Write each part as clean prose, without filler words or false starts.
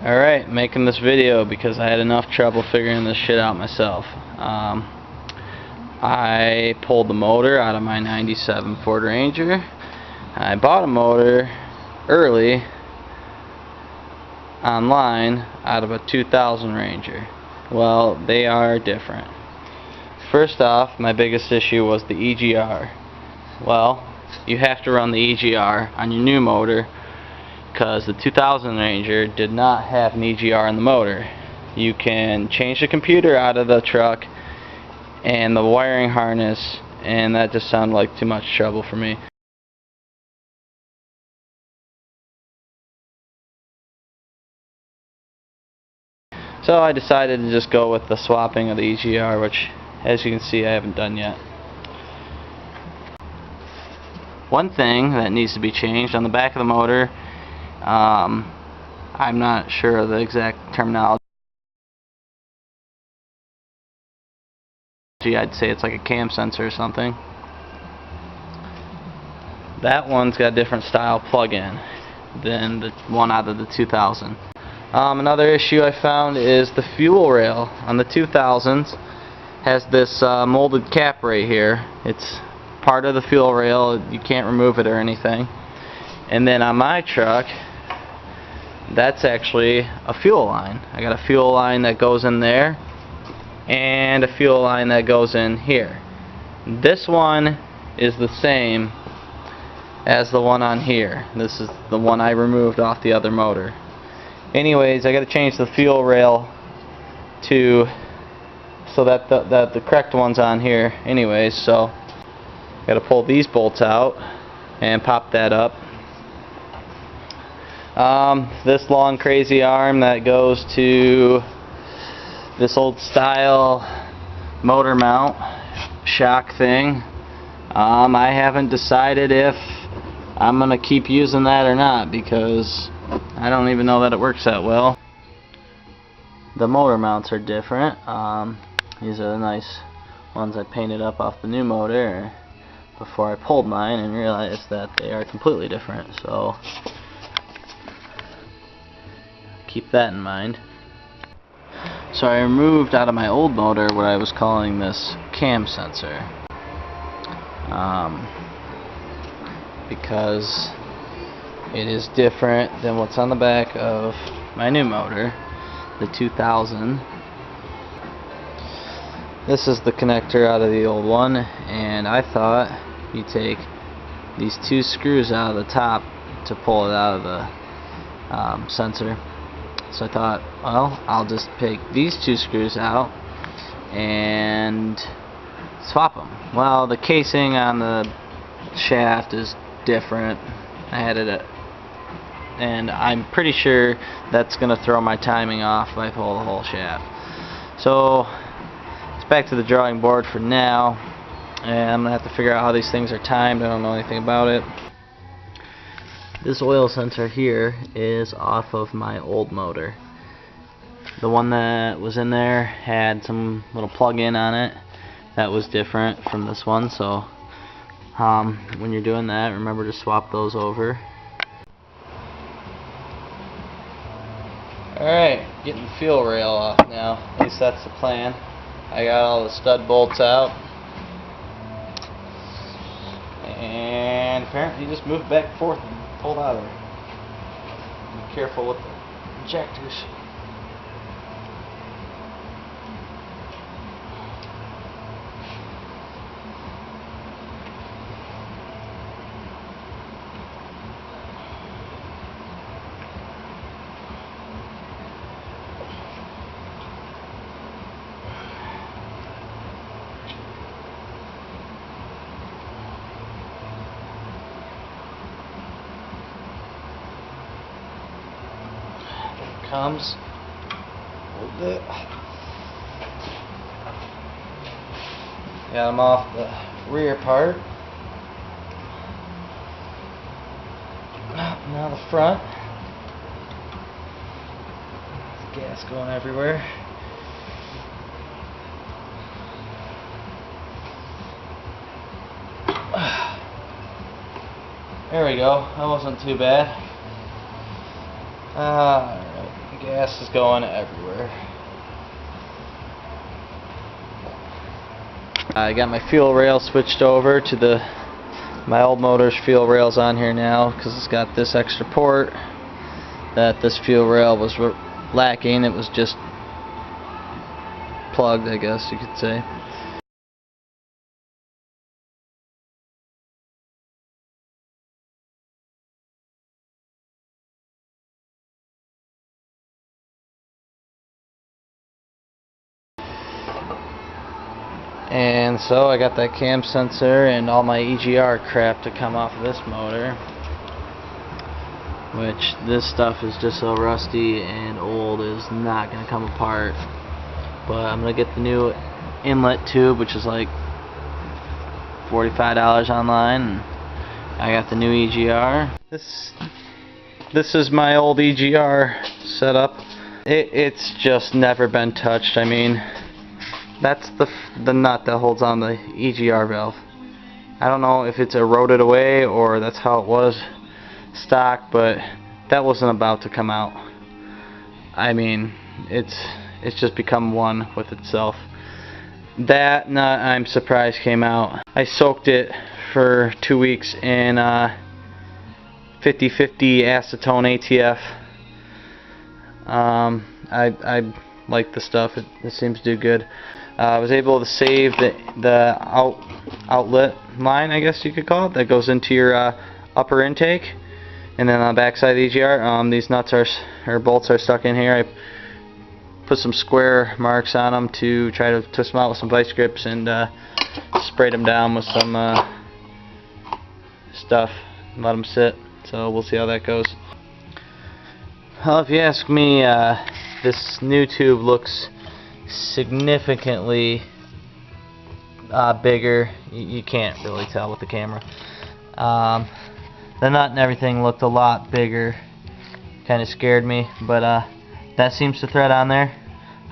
Alright, making this video because I had enough trouble figuring this shit out myself. I pulled the motor out of my 97 Ford Ranger. I bought a motor early online out of a 2000 Ranger. Well, they are different. First off, my biggest issue was the EGR. Well, you have to run the EGR on your new motor because the 2000 Ranger did not have an EGR in the motor. You can change the computer out of the truck and the wiring harness, and that just sounded like too much trouble for me. So I decided to just go with the swapping of the EGR, which, as you can see, I haven't done yet. One thing that needs to be changed on the back of the motor, I'm not sure of the exact terminology. I'd say it's like a cam sensor or something. That one's got a different style plug-in than the one out of the 2000. Another issue I found is the fuel rail on the 2000s has this molded cap right here. It's part of the fuel rail, you can't remove it or anything. And then on my truck, that's actually a fuel line. I got a fuel line that goes in there and a fuel line that goes in here. This one is the same as the one on here. This is the one I removed off the other motor. Anyways, I got to change the fuel rail to so that the correct one's on here. Anyways, so got to pull these bolts out and pop that up. This long crazy arm that goes to this old style motor mount shock thing. I haven't decided if I'm gonna keep using that or not because I don't even know that it works that well. The motor mounts are different. These are the nice ones I painted up off the new motor before I pulled mine and realized that they are completely different, so keep that in mind. So I removed out of my old motor what I was calling this cam sensor, because it is different than what's on the back of my new motor, the 2000. This is the connector out of the old one, and I thought you take these two screws out of the top to pull it out of the sensor. So I thought, well, I'll just take these two screws out and swap them. Well, the casing on the shaft is different. I had it at, and I'm pretty sure that's going to throw my timing off if I pull the whole shaft. So it's back to the drawing board for now, and I'm going to have to figure out how these things are timed. I don't know anything about it. This oil sensor here is off of my old motor. The one that was in there had some little plug-in on it that was different from this one, so when you're doing that, remember to swap those over. Alright, getting the fuel rail off now. At least that's the plan. I got all the stud bolts out, and apparently just moved back and forth and pulled out of there. Be careful with the injectors. Comes a little bit. Got them off the rear part. Now the front. Gas going everywhere. There we go. That wasn't too bad. Alright, gas is going everywhere. I got my fuel rail switched over to my old motor's fuel rails on here now, because it's got this extra port that this fuel rail was lacking. It was just plugged, I guess you could say. And so I got that cam sensor and all my EGR crap to come off of this motor, which this stuff is just so rusty and old, is not going to come apart. But I'm going to get the new inlet tube, which is like $45 online, and I got the new EGR. This is my old EGR setup. It's just never been touched. I mean, that's the nut that holds on the EGR valve. I don't know if it's eroded away or that's how it was stock, but that wasn't about to come out. I mean, it's just become one with itself. That nut, I'm surprised, came out. I soaked it for 2 weeks in 50/50 acetone ATF. I like the stuff. It seems to do good. I was able to save the outlet line, I guess you could call it, that goes into your upper intake, and then on the back side of the EGR, these nuts or bolts are stuck in here. I put some square marks on them to try to twist them out with some vice grips, and sprayed them down with some stuff and let them sit. So we'll see how that goes. Well, if you ask me, this new tube looks significantly bigger. You can't really tell with the camera. The nut and everything looked a lot bigger. Kind of scared me, but that seems to thread on there.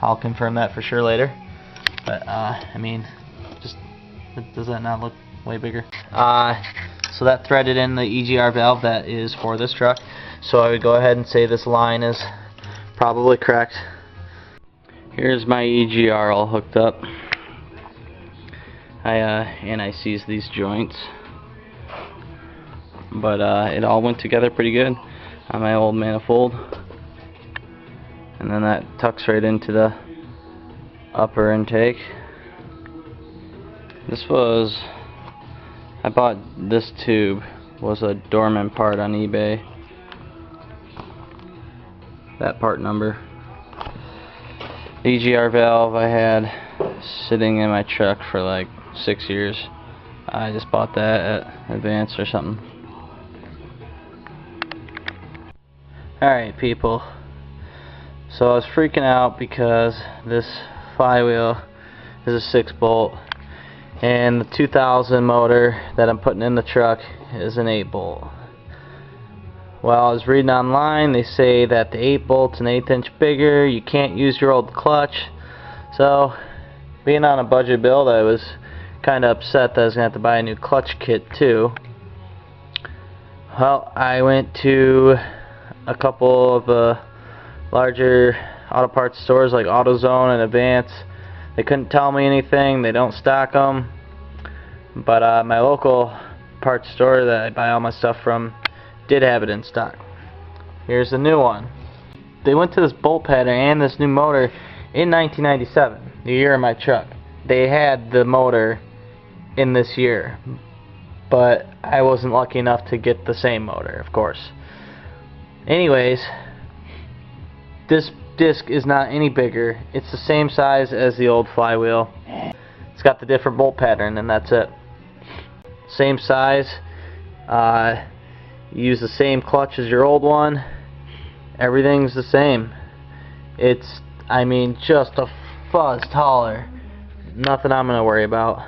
I'll confirm that for sure later. But I mean, just does that not look way bigger? So that threaded in the EGR valve that is for this truck. So I would go ahead and say this line is probably correct. Here's my EGR all hooked up. I anti-seized these joints, but it all went together pretty good on my old manifold, and then that tucks right into the upper intake. I bought this tube, was a Dorman part on eBay. That part number. EGR valve I had sitting in my truck for like 6 years. I just bought that at Advance or something. Alright people, so I was freaking out because this Flywheel is a 6-bolt and the 2000 motor that I'm putting in the truck is an 8-bolt. Well, I was reading online, they say that the 8 bolt's an 1/8 inch bigger, you can't use your old clutch. So, being on a budget build, I was kind of upset that I was going to have to buy a new clutch kit too. Well, I went to a couple of larger auto parts stores like AutoZone and Advance. They couldn't tell me anything, they don't stock them. But my local parts store that I buy all my stuff from did have it in stock. Here's the new one. They went to this bolt pattern and this new motor in 1997, the year of my truck. They had the motor in this year, but I wasn't lucky enough to get the same motor, of course. Anyways, this disc is not any bigger. It's the same size as the old Flywheel. It's got the different bolt pattern, and that's it. Same size. You use the same clutch as your old one. Everything's the same. It's, I mean, just a fuzz taller. Nothing I'm gonna worry about.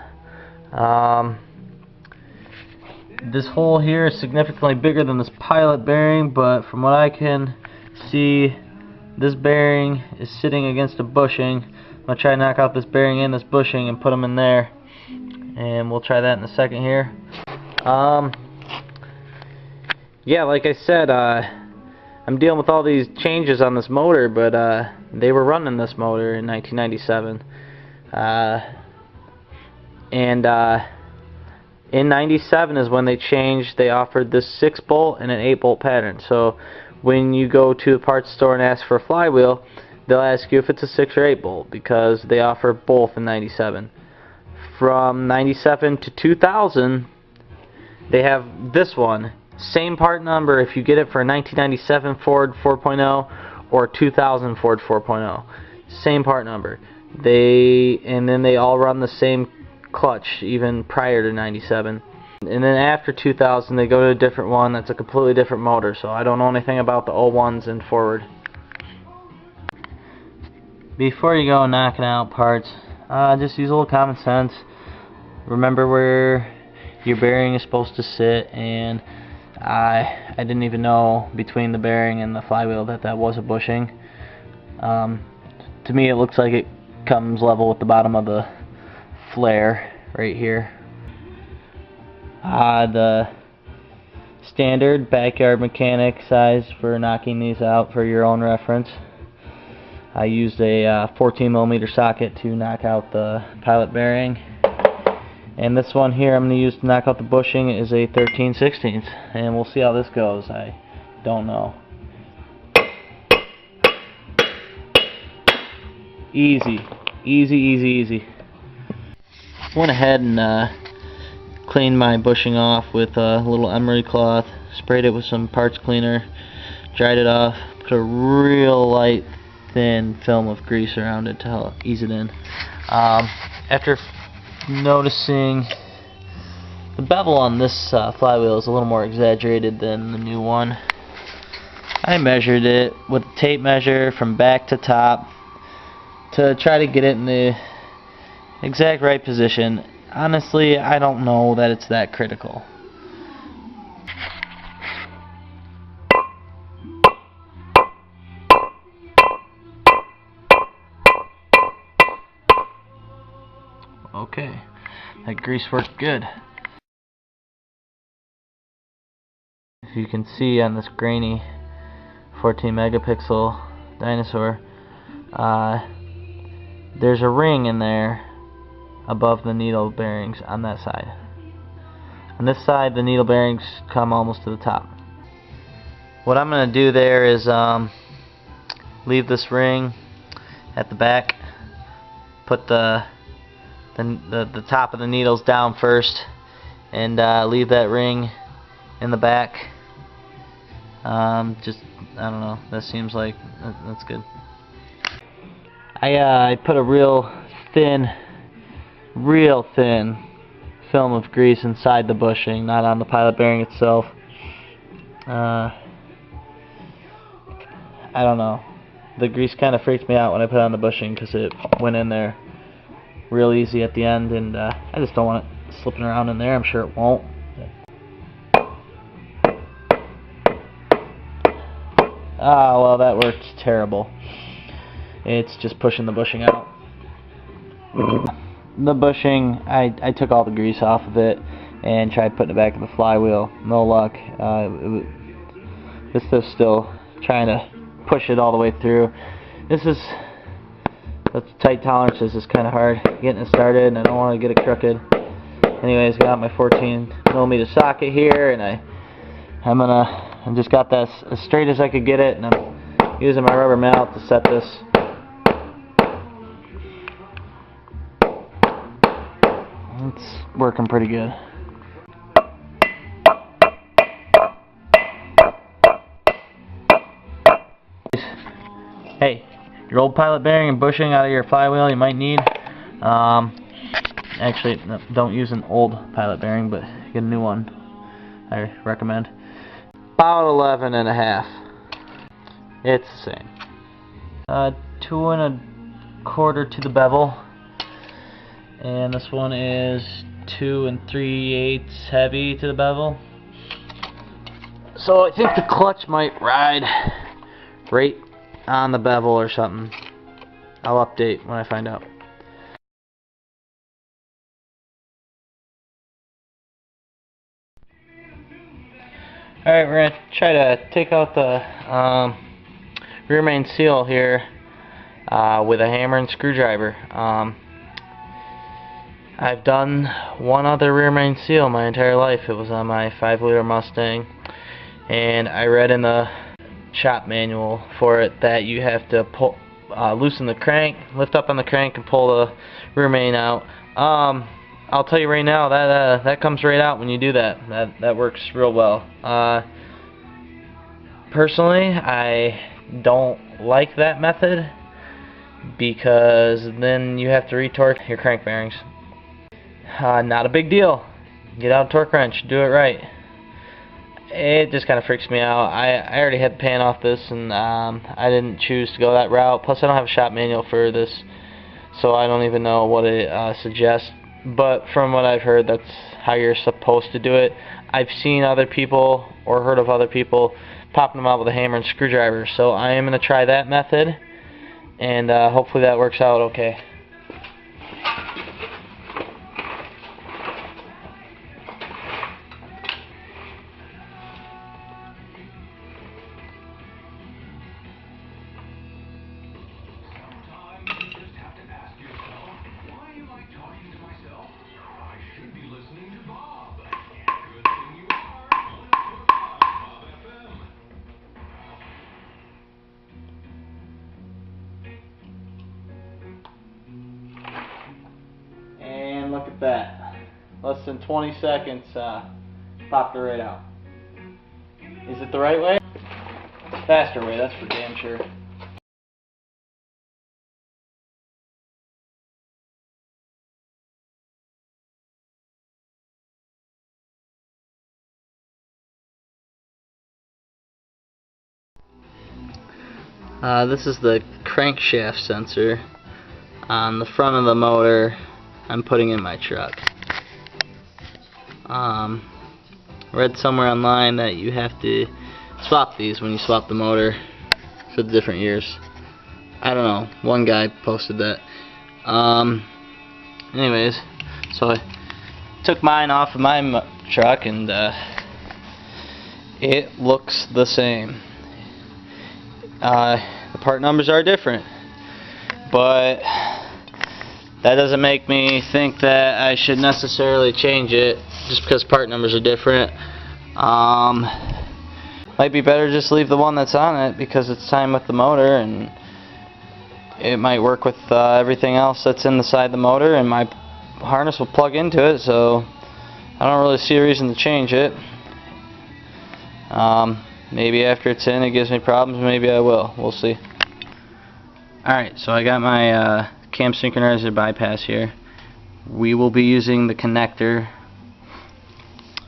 This hole here is significantly bigger than this pilot bearing, but from what I can see, this bearing is sitting against a bushing. I'm gonna try to knock out this bearing and this bushing and put them in there, and we'll try that in a second here. Yeah, like I said, I'm I'm dealing with all these changes on this motor, but they were running this motor in 1997. In 97 is when they changed. They offered this 6-bolt and an 8-bolt pattern. So when you go to the parts store and ask for a flywheel, they'll ask you if it's a 6 or 8-bolt because they offer both in 97. From 97 to 2000, they have this one. Same part number if you get it for a 1997 Ford 4.0 or 2000 Ford 4.0. Same part number. And then they all run the same clutch even prior to 97. And then after 2000 they go to a different one that's a completely different motor, so I don't know anything about the 01s and forward. Before you go knocking out parts, just use a little common sense. Remember where your bearing is supposed to sit, and I didn't even know between the bearing and the flywheel that was a bushing. To me it looks like it comes level with the bottom of the flare right here. The standard backyard mechanic size for knocking these out for your own reference. I used a 14mm socket to knock out the pilot bearing, and this one here I'm going to use to knock out the bushing is a 13/16, and we'll see how this goes. I don't know. Easy, easy, easy, easy. Went ahead and cleaned my bushing off with a little emery cloth, sprayed it with some parts cleaner, dried it off, put a real light thin film of grease around it to help ease it in. After noticing the bevel on this flywheel is a little more exaggerated than the new one, I measured it with a tape measure from back to top to try to get it in the exact right position. Honestly, I don't know that it's that critical. Okay, that grease worked good. As you can see on this grainy 14 megapixel dinosaur, there's a ring in there above the needle bearings on that side. On this side the needle bearings come almost to the top. What I'm going to do there is leave this ring at the back, put the top of the needles down first, and leave that ring in the back. Just, I don't know, that seems like that's good. I put a real thin film of grease inside the bushing, not on the pilot bearing itself. I don't know, the grease kind of freaked me out when I put it on the bushing because it went in there real easy at the end, and I just don't want it slipping around in there. I'm sure it won't. Ah, well, that worked terrible. It's just pushing the bushing out. The bushing, I took all the grease off of it and tried putting it back in the flywheel. No luck. This is still trying to push it all the way through. That's tight tolerances is kind of hard getting it started, and I don't want to get it crooked. Anyways, got my 14mm socket here, and I just got that as straight as I could get it, and I'm using my rubber mallet to set this. It's working pretty good. Hey, your old pilot bearing and bushing out of your flywheel you might need. Actually, no, don't use an old pilot bearing, but get a new one. I recommend. About 11.5. It's the same. 2 1/4 to the bevel, and this one is 2 3/8 heavy to the bevel. So I think the clutch might ride right on the bevel or something. I'll update when I find out. Alright, we're going to try to take out the rear main seal here with a hammer and screwdriver. I've done one other rear main seal my entire life. It was on my 5-liter Mustang, and I read in the shop manual for it that you have to pull, loosen the crank, lift up on the crank, and pull the rear main out. I'll tell you right now that that comes right out when you do that. That works real well. Personally, I don't like that method because then you have to retorque your crank bearings. Not a big deal. Get out a torque wrench, do it right. It just kind of freaks me out. I already had the pan off this, and I didn't choose to go that route. Plus, I don't have a shop manual for this, so I don't even know what it suggests. But from what I've heard, that's how you're supposed to do it. I've seen other people, or heard of other people, popping them out with a hammer and screwdriver. So I am going to try that method, and hopefully that works out okay. Look at that. Less than 20 seconds, popped it right out. Is it the right way? It's faster way, that's for damn sure. This is the crankshaft sensor on the front of the motor I'm putting in my truck. Read somewhere online that you have to swap these when you swap the motor for the different years. I don't know, one guy posted that. Anyways, so I took mine off of my truck, and it looks the same. The part numbers are different, but that doesn't make me think that I should necessarily change it just because part numbers are different. Might be better just leave the one that's on it because it's timed with the motor, and it might work with everything else that's inside the motor, and my harness will plug into it, so I don't really see a reason to change it. Maybe after it's in it gives me problems, maybe I will. We'll see. Alright, so I got my cam synchronizer bypass here. We will be using the connector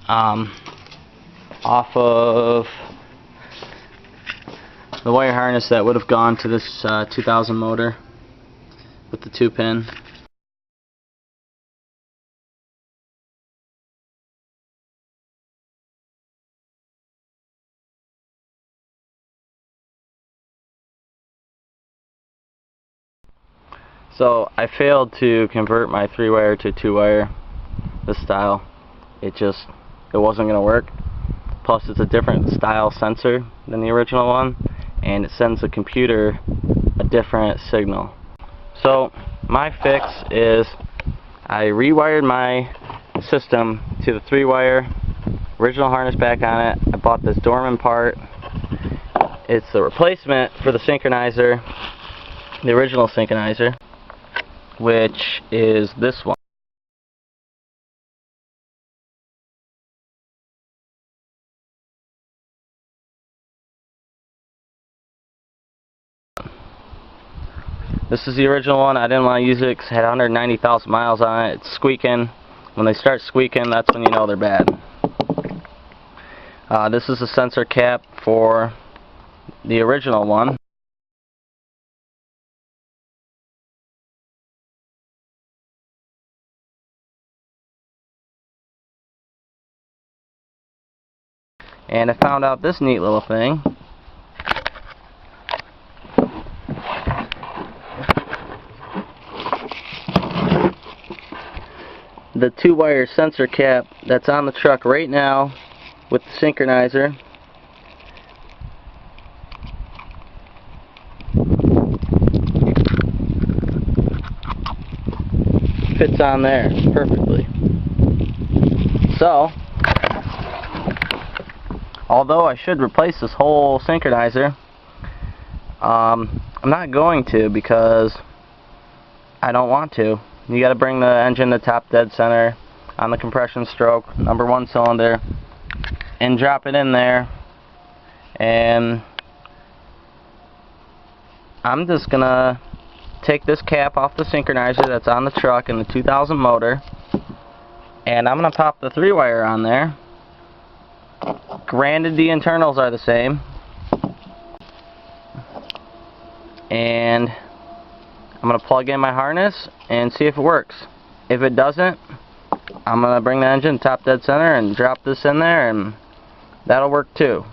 off of the wire harness that would have gone to this 2000 motor with the 2-pin. So I failed to convert my 3-wire to 2-wire this style. It wasn't going to work. Plus it's a different style sensor than the original one, and it sends the computer a different signal. So my fix is I rewired my system to the 3-wire, original harness back on it. I bought this Dorman part. It's the replacement for the synchronizer, the original synchronizer, which is this one. This is the original one. I didn't want to use it because it had 190,000 miles on it. It's squeaking. When they start squeaking, that's when you know they're bad. This is the sensor cap for the original one. And I found out this neat little thing. The 2-wire sensor cap that's on the truck right now with the synchronizer. Fits on there perfectly. So, although I should replace this whole synchronizer, I'm not going to because I don't want to. You got to bring the engine to top dead center on the compression stroke, #1 cylinder, and drop it in there. And I'm just gonna take this cap off the synchronizer that's on the truck in the 2000 motor, and I'm gonna pop the 3-wire on there. Granted, the internals are the same, and I'm gonna plug in my harness and see if it works. If it doesn't, I'm gonna bring the engine top dead center and drop this in there, and that'll work too.